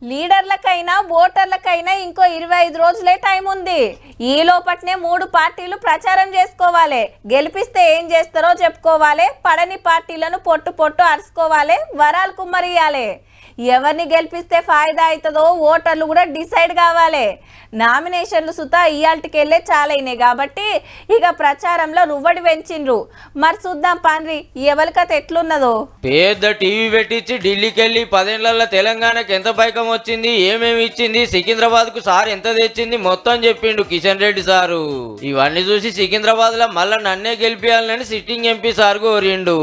లీడర్లకైనా ఓటర్లకైనా ఇంకో 25 రోజులే టైం ఉంది. ఈ లోపట్నే 3 పార్టీలు ప్రచారం చేసుకోవాలి. గెలిపిస్తే ఏం చేస్తారో చెప్పుకోవాలి. పడని పార్టీలను పొట్టు పొట్టు అరుచుకోవాలి. వరాలు కుమ్మరియాలి. ఎవరిని గెలిపిస్తే ఫాయిదా అవుతుందో ఓటర్లు కూడా డిసైడ్ కావాలి. నామినేషన్లు సుతా ఇయాల్టికెళ్ళే చాలైనాయి కాబట్టి ఇక ప్రచారంలో రువ్వడి పెంచిండ్రు. మరి చూద్దాం పాన్రి ఎవరికత ఎట్లున్నదో. పెద్ద టీవీ పెట్టించి ఢిల్లీకి వెళ్ళి 10 ఏళ్లలో తెలంగాణకి ఎంత పైకం వచ్చింది, ఏమేమి ఇచ్చింది, సికింద్రాబాద్ కు సార్ ఎంత తెచ్చింది మొత్తం చెప్పిండు కిషన్ రెడ్డి సారు. ఇవన్నీ చూసి సికింద్రాబాద్ లో మళ్ళా నన్నే గెలిపియాలని సిట్టింగ్ ఎంపీ సార్ కోరిండు.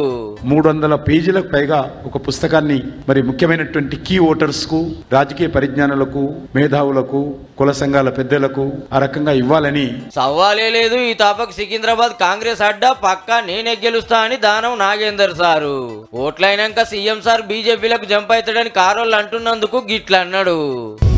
300 పేజీలకు పైగా ఒక పుస్తకాన్ని మరి ముఖ్యమైనటువంటి కీ ఓటర్స్ కు, రాజకీయ పరిజ్ఞానులకు, మేధావులకు, కుల సంఘాల పెద్దలకు ఆ రకంగా ఇవ్వాలని సవాలే లేదు. ఈ తాపకు సికింద్రాబాద్ కాంగ్రెస్ అడ్డా పక్కా నేనే గెలుస్తా అని దానం నాగేందర్ సారు. ఓట్లైనాక సీఎం సార్ బీజేపీలకు జంప్ అవుతాడని కారోళ్ళు అంటున్నందుకు గిట్ల అన్నాడు.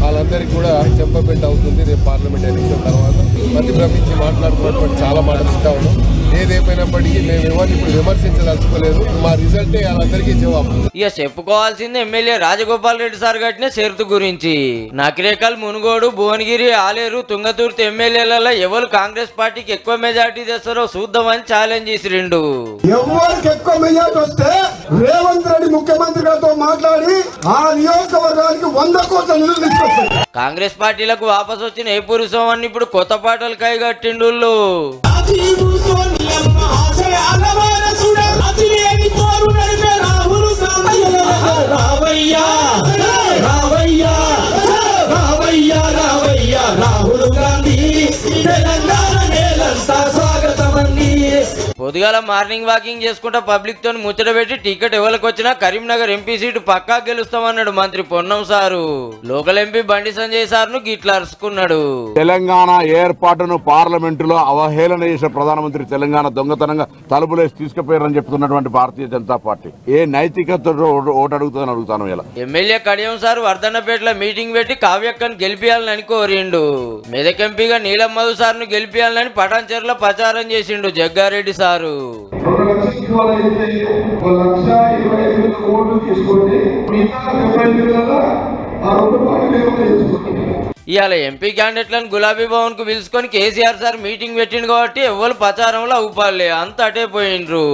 వాళ్ళందరికీ కూడా చెంపపెట్టు అవుతుంది. రేపు పార్లమెంట్ ఎలక్షన్ తర్వాత ప్రతిభ్రమించి మాట్లాడుకున్నటువంటి చాలా మాటలు ఇస్తా ఉన్నాం. ఏదేమైనప్పటికీ మేము ఎవరిని ఇప్పుడు విమర్శించదలుచుకోలేదు. మా రిజల్టే వాళ్ళందరికీ జవాబు. ఇక చెప్పుకోవాల్సింది ఎమ్మెల్యే రాజగోపాల్ రెడ్డి సార్ కట్టిన షరతు గురించి. నకిరేకల్, మునుగోడు, భువనగిరి, ఆలేరు, తుంగతుర్తి ఎమ్మెల్యేలలో ఎవరు కాంగ్రెస్ పార్టీకి ఎక్కువ మెజార్టీ తెస్తారో చూద్దామని ఛాలెంజ్ చేసిరిండు. ఎవరికి ఎక్కువ మెజార్టీ వస్తే రేవంత్ రెడ్డి ముఖ్యమంత్రి గారితో మాట్లాడి ఆ నియోజకవర్గానికి 100 కోట్ల నిధులు తీసుకొస్తారు. కాంగ్రెస్ పార్టీలకు వాపసు వచ్చిన ఏ పురుషం ఇప్పుడు కొత్త పాటలు కైగట్టిండు. పొద్దుగాల మార్నింగ్ వాకింగ్ చేసుకుంటా పబ్లిక్ తో ముచ్చట పెట్టి టికెట్ ఎవరికి వచ్చినా కరీంనగర్ ఎంపీ సీటు పక్కా గెలుస్తామన్నాడు మంత్రి Ponnam sir. Local MP Bandi Sanjay sir ను గిట్లా అరుచుకున్నాడు. తెలంగాణ ఏర్పాటును పార్లమెంటులో అవహేళన చేసిన ప్రధానమంత్రి తెలంగాణ దొంగతనంగా తలుపులేసి తీసుకుపోయారని చెప్తున్నటువంటి భారతీయ జనతా పార్టీ ఏ నైతికతతో ఓటు అడుగుతుందని అడుగుతాను. ఇలా ఎమ్మెల్యే కడియం సార్ వర్ధన్నపేటలో మీటింగ్ పెట్టి కావ్యక్కను గెలిపియాలని కోరిండు. మెదక్ ఎంపీగా నీలం మధు సార్ ను గెలిపియాలని పటాన్చెరులో ప్రచారం చేసిండు జగ్గారెడ్డి సారు. ఇవాళ ఎంపీ క్యాండిడేట్లను గులాబీ భవన్ కు పిలుచుకొని కేసీఆర్ సార్ మీటింగ్ పెట్టిండు కాబట్టి ఎవరు ప్రచారంలో ఊపాలే అంత అటే పోయిండ్రు.